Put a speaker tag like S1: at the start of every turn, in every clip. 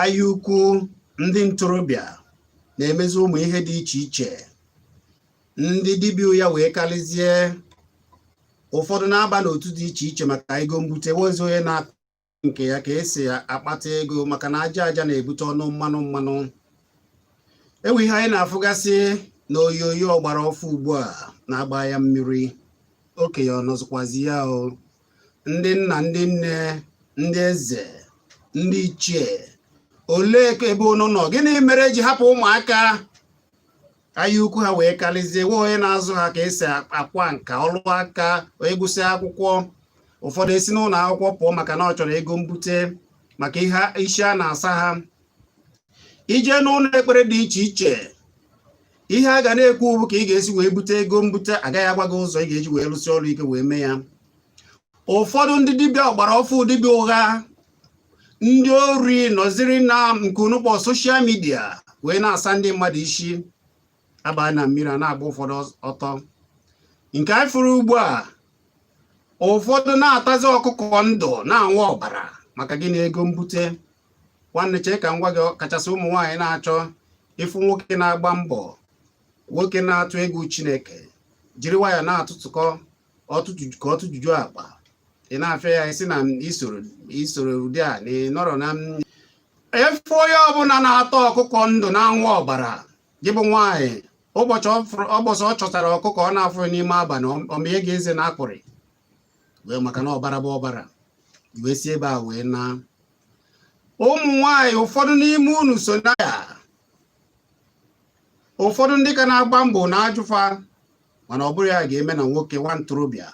S1: anya ukwu ndị ntorobịa na-emezi ụmụ ihe dị iche iche ndị dibịa ya wee karịzie ụfọdụ na-aba n'otu dị iche iche maka ego mbute wezi onye na nke ya ka esi akpata ego maka na aja na-ebute ọnụ mmanụ ewe ihe anyị na-afụgasị na oyoyo ọgbara ọfụ ugbu a na-agba ya mmiri okenye ọnọzụkwazi ya o ndị nna ndị nne ndị eze ndị ichie olee ka ebe unu nọ gịnị mere eji hapụ ụmụaka anya ukwu ha wee karịzie nwe onye na-azụ ha ka esi akwa nka ọrụ aka egwusi akwụkwọ ụfọdụ esi n'ụlọ akwụkwọ pụọ maka na ọ chọrọ ego mbute maka ihe isi a na-asa ha ije n'ụlọ ekpere dị iche iche ihe a ga na-ekwu bụ ka ị ga-esi wee bute ego mbute agaghị agwa gị ụzọ ị ga-eji wee rụsi ọrụ ike wee mee ya ụfọdụ ndị dibịa ọgbara ọfụ dibịa ụgha ndị ori nọziri na nke unukpọ soshal midia wee na-asa ndị mmadụ isi aba na mmiri a na-agba ụfọdụ ọtọ nke anyị fụrụ ugbu a ụfọdụ na-atazi ọkụkọ ndụ na-anwụ ọbara maka gị na ego mbute nwanne chee ka ngwa gị kachasị ụmụ nwaanyị na-achọ ịfụ nwoke na-agba mbọ nwoke na-atụ egwu Chineke jiri waya na-atụtụkọ ọtụtụju akpa ị na-afịa ya isi na isoro ụdị a na ịnọrọ na efu onye ọbụla na-atọ ọkụkọ ndụ na-anwụ ọbara gị bụ nwaanyị ụbọchị ọ chọtara ọkụkọ ọ na-afụ n'ime abalị ọmịhe gị eze na akpụrị wee maka na ọbara bụ ọbara wee si ebe a wee na ụmụ nwaanyị ụfọdụ n'ime unu so na ya ụfọdụ ndị ka na-agba mbọ na-ajụfa mana ọ bụrụ ya ga-eme na nwoke nwa ntorobịa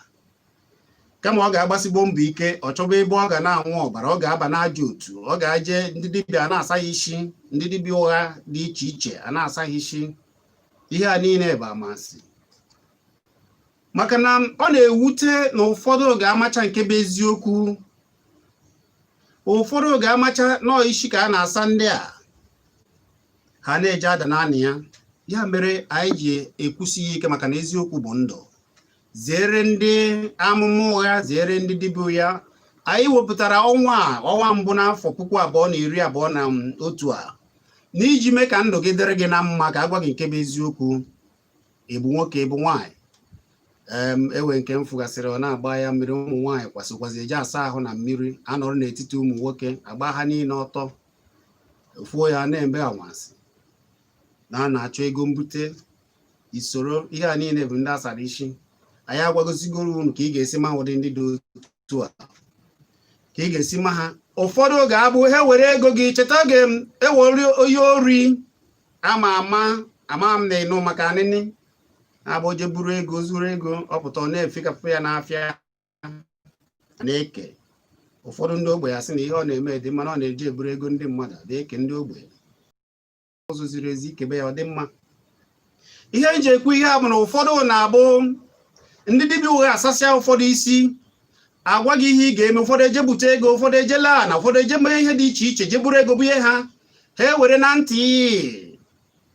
S1: kama ọ ga-agbasigbo mbọ ike ọ chọba ebe ọ ga na-anwụ ọbara ọ ga-aba n'aja otu ọ ga-aje ndị dibịa na-asa ya isi ndị dibịa ụgha dị iche iche a na-asa ya isi ihe a niile bụ amasị maka na ọ na-ewute na ụfọdụ ga-amacha nke bụ eziokwu ụfọdụ ga-amacha nọọ isi ka a na-asa ndị a ha na-eje ada naanị ya mere anyị ji ekwusighị ike maka na eziokwu bụ ndụ zere ndị amụma ụgha zere ndị dibịa ya anyị wepụtara ọnwa mbụ n'afọ 2021 n'iji mee ka ndụ gị dịrị gị na mma ka agwa gị nke bụ eziokwu ịbụ nwoke ịbụ nwaanyị ewe nke m fụgasịrị ọ na-agba ya mmiri ụmụ nwaanyị kwasịkwazi eji asa ahụ na mmiri anọrọ n'etiti ụmụ nwoke agba ha niile ọtọ ofuo ya na-eme anwansị na-achọ ego mbute isoro ihe a niile bụ ndị asara isi anyị agwagozigoro unu ka ị ga-esi ma ụdị ndị dị otu a ka ị ga-esi ma ha ụfọdụ oge abụ ha were ego gị cheta oge ewere onye ori ama m na ịnụ maka anịnị abụje buru ego zuru ego ọpụta ọ na-efekapụ ya n'afịa na-eke ụfọdụ ndị ogbe ya sị na ihe ọ na-eme dị mma na ọ na-eji eburu ego ndị mmadụ na-eke ndị ogbe ụzọ ziri ezi ikebe ya ọ dị mma ihe eji ekwu ihe a bụ na ụfọdụ na-abụ ndị dibịa ụgha asasịa ụfọdụ isi agwa gị ihe ị ga-eme ụfọdụ eje bute ego ụfọdụ ejela na ụfọdụ eje mee ihe dị iche iche je buru ego bụ ihe ha ewere na ntị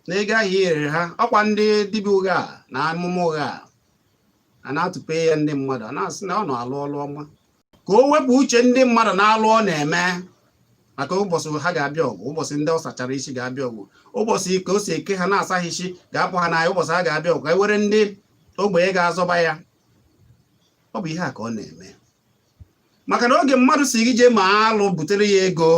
S1: na ego ahụ irere ha ọkwa ndị dibịa ụgha na amụma ụgha a na-atụpe ya ndị mmadụ a na-asị na ọ na-alụ ọlụ ọma ka o wepụ uche ndị mmadụ na-alụ ọ na-eme maka ụbọchị ha ga-abịa ọgwụ ụbọchị ndị ọ sachara isi ga-abịa ọgwụ ụbọchị ka o si eke ha na-asaghị isi ga-apụ ha n'anya ụbọchị ha ga-abịa ọgwụ ka e were ndị ogbenye ga-azọba ya ọ bụ ihe a ka ọ na-eme maka na oge mmadụ si gị jee ma alụ butere ya ego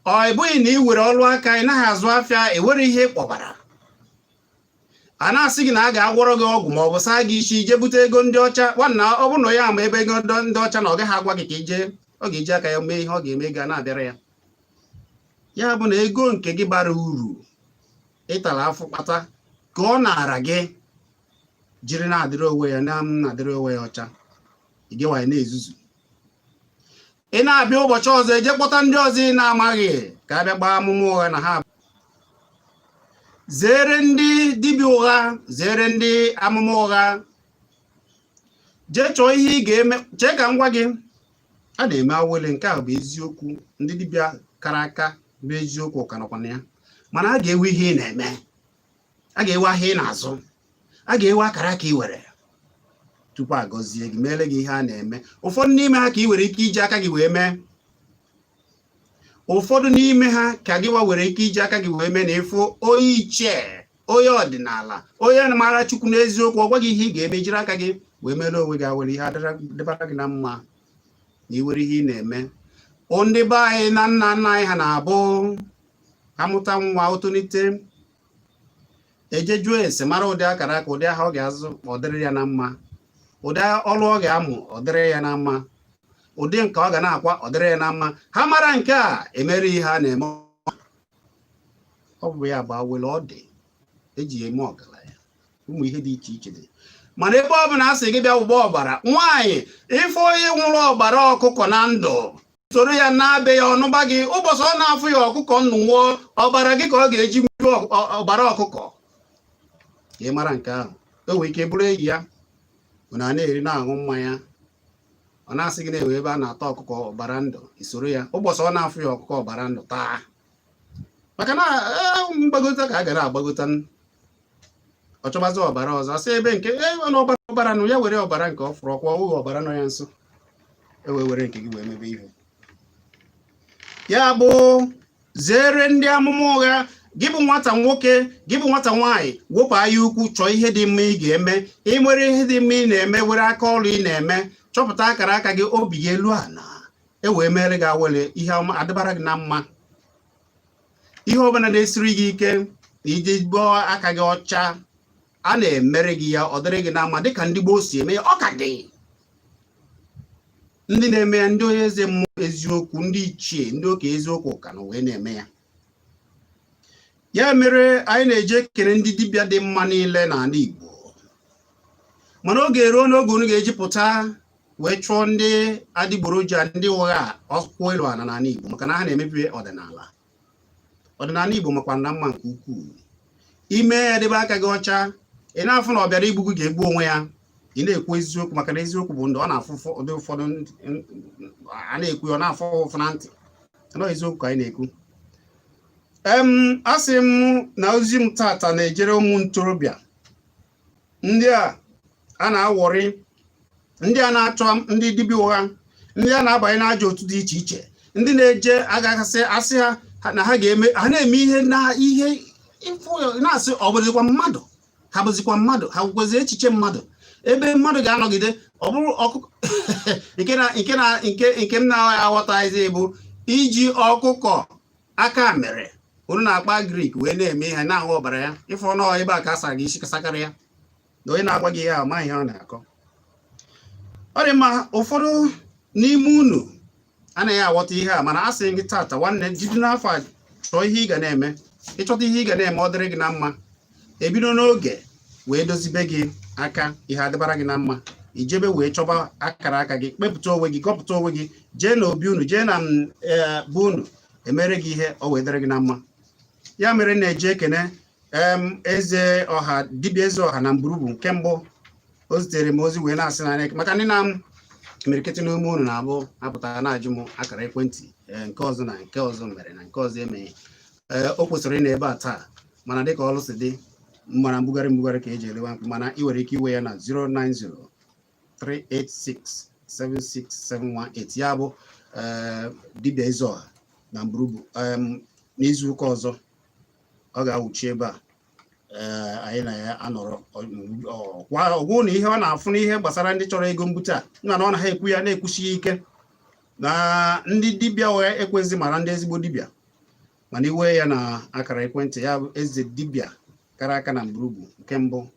S1: ọ bụghị na ị were ọrụ aka ị naghị azụ afịa ewere ihe kpọbara a na-asị gị na a ga-agwọrọ gị ọgwụ ma ọ bụ saa gị isi ije bute ego ndị ọcha nwanna ọ bụrụ na ya ama ebe ego ndị ọcha na ọ gaghị agwa gị ka ọ ga-eji aka ya mee ihe ọ ga-eme ga na-abịara ya bụ na ego nke gị bara uru ịtara afọ kpata ka ọ na-ara gị jiri na-adịrị onwe ya na-adịrị onwe ya ọcha ị gịwanye na-ezuzu ị na-abịa ụbọchị ọzọ eje kpọta ndị ọzọ ị na-amaghị ka a bịa gbaa amụma ụgha na ha zere ndị dibịa ụgha zere ndị amụma ụgha jee chọọ ihe ị ga-eme chee ka m gwa gị a na-eme awele nke a bụ eziokwu ndị dibịa kara aka bụ eziokwu ka nọkwa na ya mana a ga-ewe ihe ị na-eme a ga-ewe ahịa ị na-azụ a ga-ewe akara ka ị were tupu a gọzie gị meele gị ihe a na-eme ụfọdụ n'ime ha ka ị nwere ike iji aka gị wee mee ụfọdụ n'ime ha ka gị were ike iji aka gị wee mee na ịfụ onye ichie onye ọdịnala onye na-mara Chukwu n'eziokwu ọ gwa gị ihe ị ga-eme jiri aka gị wee mere onwe gị were ihe dịbara gị na mma na iwere ihe ị na-eme. Ndị be anyị na nna nna anyị ha na-abụ ha mụta nwa otonite ejejuo ese mara ụdị akara aka ụdị aha ọ ga-azụ ọ dịrị ya na mma, ụdị ọrụ ọ ga-amụ ọ dịrị ya na mma, ụdị nke ọ ga na-akwa ọ dịrị ya na mma. Ha mara nke a emere ihe a na-eme. Ọ bụ ya bụ awele ọ dị eji eme ọgaranya. Ụmụ ihe dị iche iche dị, mana ebe ọ bụ na asị gị bịa ụgbọ ọbara nwaanyị ife onye nwụrụ ọbara ọkụkọ na ndụ soro ya na-abịa ya ọnụba gị ụbọchị ọ na-afụ ya ọkụkọ ndụ nwụọ ọbara gị ka ọ ga-eji mmiri ọbara ọkụkọ. Ị mara nke ahụ o nwere ike bụrụ enyi ya bụ na na-eri na-aṅụ mmanya ọ na-asị gị na-ewe ebe a na-ata ọkụkọ ọbara ndụ isoro ya ụbọchị ọ na-afụ ya ọkụkọ ọbara ndụ taa, maka na mgbagota ka a gara agbagota ọ chọbazi ọbara ọzọ asị ebe nke ọbara nụ ya were ọbara nke ọ fụrụ ọkwa oge ọbara nọ ya nso were nke gị wee mebe ihe. Ya bụ zere ndị amụma ụgha. Gị bụ nwata nwoke gị bụ nwata nwaanyị wepụ anya ukwu chọọ ihe dị mma ị ga-eme. Ị nwere ihe dị mma ị na-eme were aka ọrụ ị na-eme chọpụta akara aka gị obi gị elu ala wee mere gị awele ihe adịbara gị na mma. Ihe ọbụla na-esiri gị ike na iji gboo aka gị ọcha a na-emere gị ya ọ dịrị gị na mma dịka ndị gboo si eme ya. Ọ ka dị ndị na-eme ya ndị onye eze mmụọ eziokwu ndị ichie ndị oke eziokwu ka na wee na-eme ya. Ya mere anyị na-eje ekele ndị dibịa dị mma niile n'ala Igbo, mana oge eruo n'oge unu ga-eji pụta wee chụọ ndị adịgboroja ndị ụgha ọkwụ elu ala n'ala Igbo maka na ha na-emebi ọdịnala Igbo makwa na mma nke ukwuu. Ime ya debe aka gị ọcha ị na-afụ na ọ bịara igbu gị ga-egbu onwe ya. Ị na-ekwu eziokwu maka na eziokwu bụ ndụ ọ na-afụ ụdị ụfọdụ a na-ekwu ọ na-afụ ụfụ na ntị anọ eziokwu ka anyị na-ekwu. Asị m na ozi m tata na-ejere ụmụ ntorobịa ndị a na-awọrị, ndị a na-achọ ndị dibịa ụgha, ndị a na-abanye n'ajọ otu dị iche iche, ndị na-eje agaghasị asị ha na ha ga-eme ha na-eme ihe na ihe na-asị ọ bụzikwa mmadụ ha bụzikwa mmadụ ha bụkwazị echiche mmadụ ebe mmadụ ga-anọgide ọ bụrụ ọkụkọ nke m na-aghọtaghịzi bụ iji ọkụkọ aka mere unu na-akpa Grik wee na-eme ihe na-ahụ ọbara ya ife ọnụ ebe a ka asara gị isi kasakara ya na onye na-agwa gị ihe amaghị ihe ọ na-akọ. Ọ dị mma ụfọdụ n'ime unu anaghị aghọta ihe a, mana asị gị tata nwanne jide n'afọ a chọọ ihe ị ga na-eme. Ịchọta ihe ị ga na-eme ọ dịrị gị na mma ebido n'oge wee dozibe gị aka ihe adịbara gị na mma ijebe wee chọba akara aka gị kpepụta onwe gị gọpụta onwe gị jee na obi unu jee na bụ unu emere gị ihe ọ wee dịrị gị na mma. Ya mere na-eje ekene eze ọha dibịa eze ọha na Mgburugwu nke mbụ o zitere m ozi wee na-asị na maka ndị na-emerikịtị n'ume unu na-abụ apụtara na-ajụ m akara ekwentị nke ọzọ na nke ọzọ mere na nke ọzọ emeghị. O kwesịrị ị na ebe a taa mana dịka ọlụ si dị mana mbugharị ka eji elewa mkpu, mana ị nwere ike iwe ya na 09038676718 ya bụ dibịa eze ọha na Mgburugwu. N'izu ụka ọzọ ọ ga-awụchi ebe a anyị na ya anọrọ ọgwụ na ihe ọ na-afụ n'ihe gbasara ndị chọrọ ego mbute a na ọ na ha ekwu ya na-ekwuchi ike na ndị dibịa wee ekwezi mara ndị ezigbo dibịa, mana iwe ya na akara ekwentị ya bụ eze dibịa kara aka na Mgburugwu nke mbụ.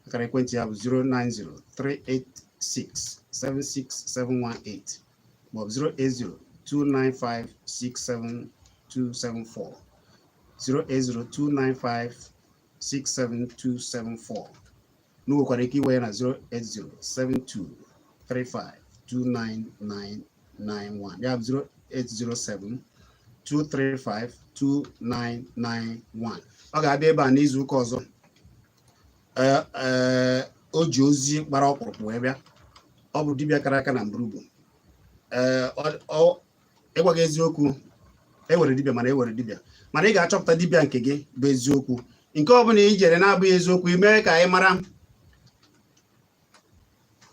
S1: Akara ekwentị ya bụ 09038676718 maọbụ 08029567274 08029567274. N'nwekwara ike iwe ya na 08072352991 ya bụ 08072352991. Ọ ga-abịa ebe a n'izu ụka ọzọ. O ji ozi gbara ọkpụrụkpụ wee bịa. Ọ bụ dibịa kara aka na Mgburugwu. Ịgwa gị eziokwu ewere dibịa mana ewere dibịa mana ị ga-achọpụta dibịa nke gị bụ eziokwu. Nke ọ bụla i jere na-abụghị eziokwu ime ka anyị mara.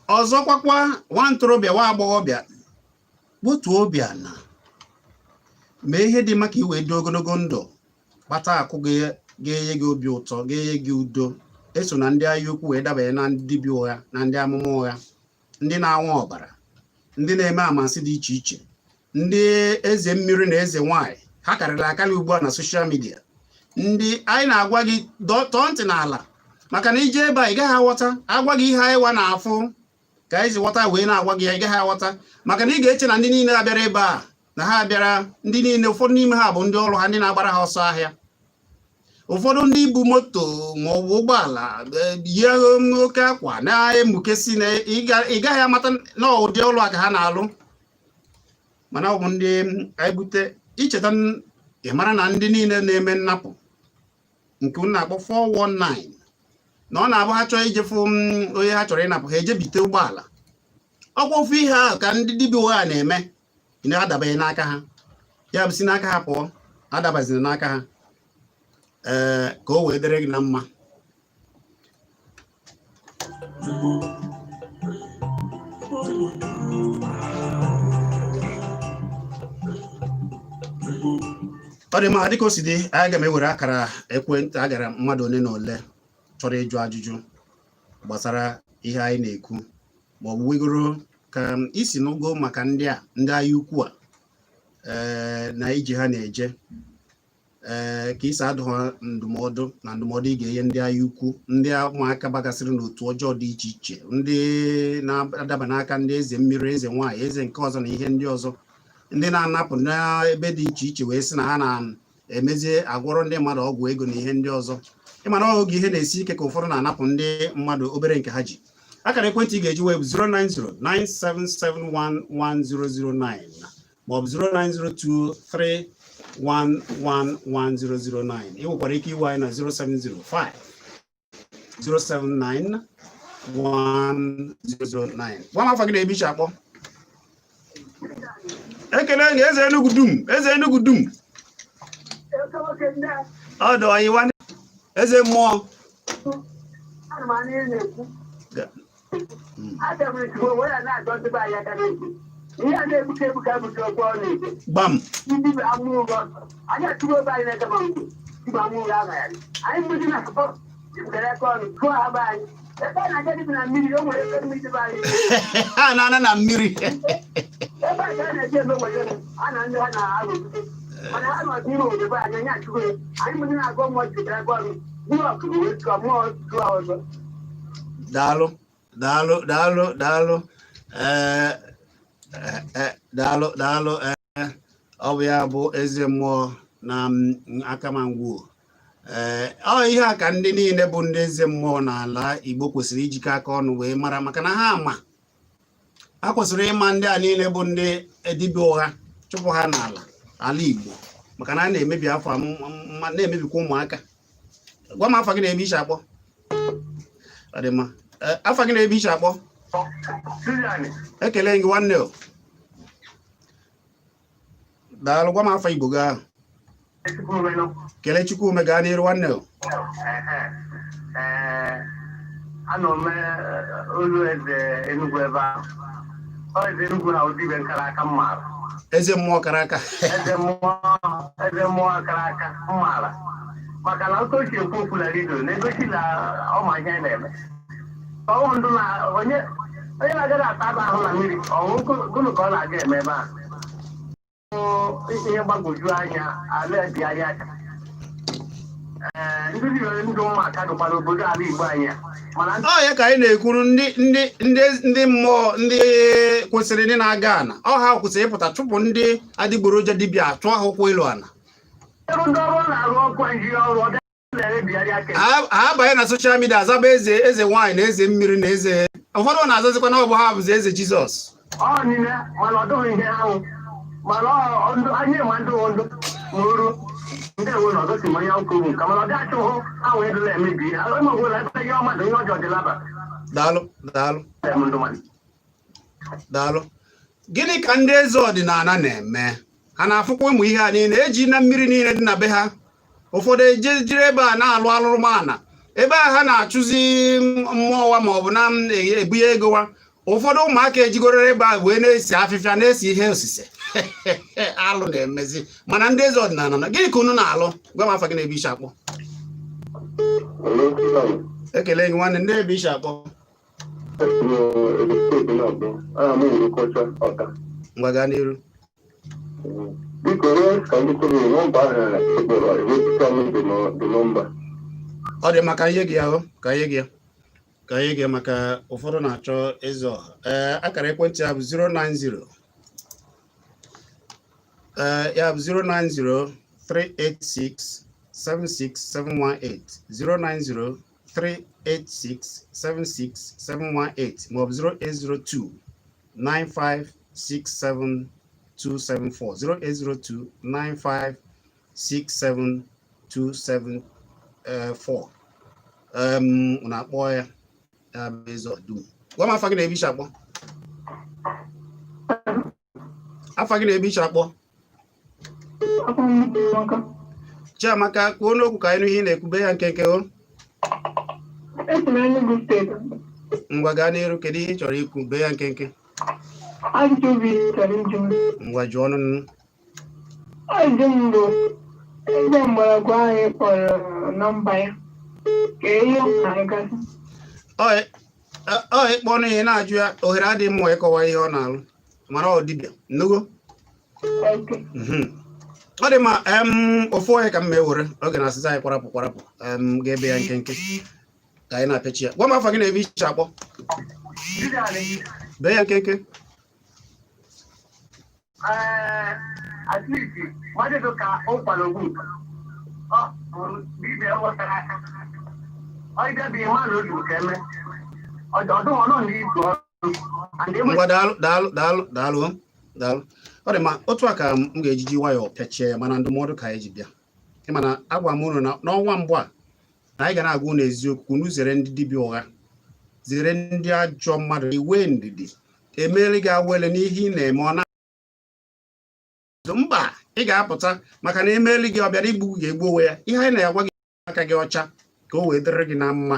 S1: Ọzọkwakwa nwa ntorobịa nwa agbọghọbịa gbutuo obi ana mee ihe dị maka iwe dị ogologo ndụ kpata akụ ga-enye gị obi ụtọ ga-enye gị udo. Eso na ndị agha ukwu wee dabanye na ndị dibịa ụgha na ndị amụma ụgha, ndị na-anwa ọbara, ndị na-eme amasị dị iche iche, ndị eze mmiri na eze nwanyị. Ha karịrị akarị ugbu a na soshal midia. Ndị anyị na-agwa gị tọọ ntị n'ala, maka na ije ebe a ị gaghị aghọta. Agwa gị ihe anyị wa na-afụ ka anyị si ghọta wee na-agwa gị ya, ị gaghị aghọta, maka na ị ga-eche na ndị niile abịara ebe a na ha abịara, ndị niile ụfọdụ n'ime ha bụ ndị ọrụ ha, ndị na-agbara ha ọsọ ahịa. Ụfọdụ ndị ibu moto ma ọ bụ ụgbọala yi oke akwa na-emukesi na ị gaghị amata na ụdị ọrụ a ka ha na-alụ. Mana ọ bụ ndị anyị bute icheta, ị mara na ndị niile na-eme nnapụ nke unu na-akpọ 419 na ọ na-abụ ha chọọ ijefu onye ha chọrọ ịnapụ, ha eje bite ụgbọala. Ọkwa ofu ihe ahụ ka ndị dibịa ụgha na-eme, na-adabaghị n'aka ha. Ya bụ si n'aka ha pụọ, adabaziri n'aka ha. Ka o wee dịrị gị na mma. Ọ dị mma, dịka o si dị, anyị ga m ewere akara ekwentị agara mmadụ ole na ole chọrọ ịjụ ajụjụ gbasara ihe anyị na-ekwu, ma ọ bụ wegoro ka isi n'ogo maka ndị agha ukwu a na ije ha na-eje, ka isi adụ ha ndụmọdụ na ndụmọdụ ị ga-enye ndị agha ukwu, ndị ụmụaka bagasịrị n'otu ọjọọ dị iche iche, ndị na-adaba n'aka ndị eze mmiri, eze nwanyị, eze nke ọzọ na ihe ndị ọzọ, ndị na-anapụ n'ebe dị iche iche wee sị na ha na-emezie agwọrọ ndị mmadụ ọgwụ ego na ihe ndị ọzọ. Ịmana oge ihe na-esi ike ka ụfọdụ na-anapụ ndị mmadụ obere nke ha ji. Akara ekwentị ị ga-eji wee bụ 09097711009 ma ọ bụ 09023111009. Ị nwekwara ike iwe anyị na 0705 0791009. Gwa m afọ gị na-ebi iche akpọ. Ekele gị eze Enugu dum, eze Enugu dum. Ọdụ anyị nwanne eze mmụọ. Gbam. Ha na-ana na mmiri. Daalụ daalụ daalụ daalụ daalụ daalụ. Ọ bụ ya bụ eze mmụọ na akamangwu. Ọ ihe a ka ndị niile bụ ndị eze mmụọ n'ala Igbo kwesịrị ijikọ aka ọnụ wee mara, maka na ha kwesịrị ịma ndị a niile bụ ndị dibịa ụgha, chụpụ ha n'ala Igbo, maka na a na-emebi afọ na-emebikwa ụmụaka. Gwa m afọ gị na-ebe iche akpọ. Ọ dị mma. Afọ gị na-ebe iche akpọ. Ekele gị nwanne o. Daalụ. Gwa m afọ Igbo gị ahụ. Kele Chukwume, gaa n'iru nwanne o.
S2: Anọ m olu eze Enugu ebe ahụ. Eze Enugu na odibe nkara aka mmaara.
S1: Eze mmụọ kara aka.
S2: Eze mmụọ kara aka mmaara. Maka na otu ochie ekwu okwu na redio na-egosi na ọma ihe na-eme. Ọnwụ ndụ na onye na-agaghị ata aba ahụ na mmiri, ọnwụ gụnụ ka ọ na-aga eme ebe a. Ihe mgbagwoju anya ala dị anya aka. Ndị dị ndụ ụmụaka dụkwara obodo ala Igbo anya.
S1: Ọ ya ka anyị na-ekwuru ndị mmụọ ndị kwesịrị ndị na-aga ana. Ọ ha kwesịrị ịpụta chụpụ ndị adịgboroja dibịa atụ ha ụkwụ elu ana. Ha banye na soshal midia azaba eze nwanyị na eze mmiri na eze ụfọdụ na-azazikwa na ọ bụ ha bụzi eze Jizọs.
S2: Ọ niile mana ọ dụghị ihe ahụ, mana anyị ma ndụ n'oru ndị ewe na ọzọ si manye okwu nke mana ọ dị achụhụ ahụ edula emebi ihe ihe ọmadụ ihe ọjọọ dị laba.
S1: Daalụ daalụ daalụ. Gịnị ka ndị eze ọdịnala na-eme? Ha na-afụkwa ụmụ ihe a niile eji na mmiri niile dị na be ha. Ụfọdụ jiri ebe a na-alụ alụrụmana, ebe a ha na-achụzi mmụọwa ma ọ bụ na-ebunye ego wa. Ụfọdụ ụmụaka ejigoro ebe a wee na-esi afịfịa, na-esi ihe osise. alụ na-emezi mana ndị eze ọdịnala na gịnị ka unu na-alụ gwa m afa gị na-ebe isi akpọ ekele gị nwanne ndị ebe isi akpọ ngwa gaa n'iru ọ dị maka ihe gị ahụ ka ihe gị maka ụfọdụ na-achọ eze ọha akara ekwentị ya bụ 090 ya bụ 090-386-76718 090-386-76718 maọbụ 0802-9567274 0802-9567274 na-akpọ ya eze ọdụm. Gwa m afa gị na-ebe iche akpọ afa gị na-ebe iche akpọ Chiamaka kwuo n'okwu ka anyị nụ ihe ị na-ekwube ya nkenke o ngwa gaa n'iru kedu ihe ị chọrọ ikwu be ya nkenke ngwa jụọ ọnụ
S3: ebe mgbọrọgwụ anyị kpọrọ nọmba ya ka ihe
S1: ọ ịkpọ ọnụ ihe na-ajụ ya ohere adịghị mma ịkọwa ihe ọ na-alụ mara ọ dibịa nnugo ọ dị ma ofu onye ka m ewere oge na asịsa anyị kwarapụ ga-ebe ya nkenke ka anyị na-apịachi ya gwa m afa gị na-ebe iche akpọ bee ya nkenke ngwa daalụ ọ dị ma otu a ka m ga-ejiji nwayọọ pịachie ya mana ndụmọdụ ka anyị ji bịa ịmana agwa m unu na n'ọnwa mbụ a na anyị ga na-agwa unu eziokwu unu zere ndị dibịa ụgha zere ndị ajọ mmadụ iwe ndidi emeri gị awele n'ihe ị na-eme ọ na mba ị ga-apụta maka na emeri gị ọ bịara igbu ga-egbu onwe ya ihe anyị na-agwa gị aka gị ọcha ka o wee dịrị gị na mma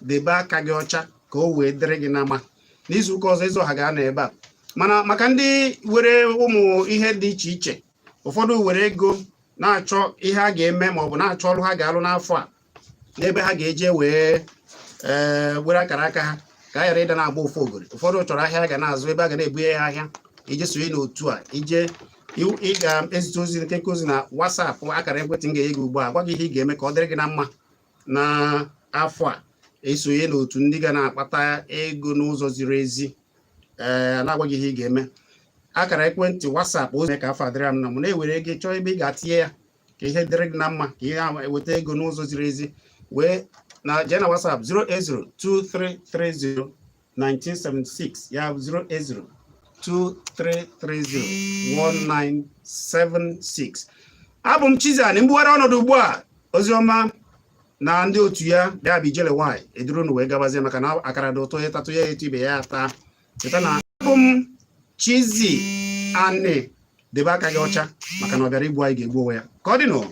S1: debe aka gị ọcha ka o wee dịrị gị na mma n'izu ụka ọzọ ịzụ ọha ga-anọ ebe a mana maka ndị were ụmụ ihe dị iche iche ụfọdụ were ego na-achọ ihe a ga-eme ma ọ bụ na-achọ ọrụ ha ga-alụ n'afọ a n'ebe ha ga-eje wee were akara aka ha ka a ghara ịda na-agba ofu ogori ụfọdụ chọrọ ahịa a ga na-azụ ebe a ga na-ebunye ya ahịa ije sonye n'otu a ije ị ga-ezite ozi nkenke ozi na WhatsApp akara ekwentị m ga-enye gị ugbu a gwa gị ihe ị ga-eme ka ọ dịrị gị na mma na afọ a esonye n'otu ndị ga na-akpata ego n'ụzọ ziri ezi na-agwa gị ihe ị ga-eme akara ekwentị WhatsApp ozi ka afọ adịrị m na m na-ewere ego chọọ ebe ị ga-atinye ya ka ihe dịrị gị na mma ka ị na-eweta ego n'ụzọ ziri ezi wee na jee na WhatsApp 08023301976 ya bụ 08023301976 abụ m Chizzy mgbugharị ọnọdụ ugbu a oziọma na ndị otu ya bịa bụ ijele nwanyị eduru unu wee gabazie maka na akara dị ụtọ ya tatụ ya etu ibe ya ata cheta na abụ m Chizzy debe aka gị ọcha maka na ọ bịara igbu anyị ga-egbu onwe ya ka ọ dị nụ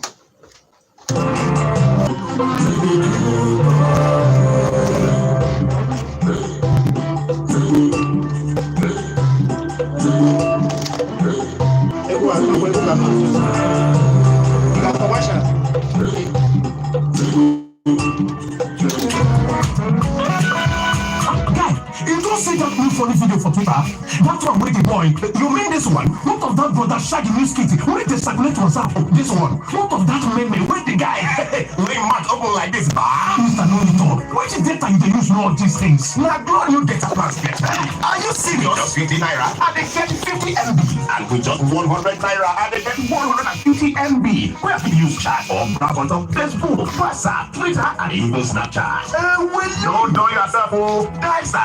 S4: funny video for Twitter. That one with the boy. You mean this one? What of that brother Shaggy News Kitty? Where they circulate WhatsApp? This one. What of that meme? Where the guy? Lay mouth open like this. Mr. No Talk. Which data you use know all these things? Now, God, you data plans get. Are you serious? Just 50 naira and they get 50 MB. And with just 100 naira and they get 150 MB. Where can you use chat or browse on Facebook, WhatsApp, Twitter, and even Snapchat? Well, don't do yourself, oh. Guys are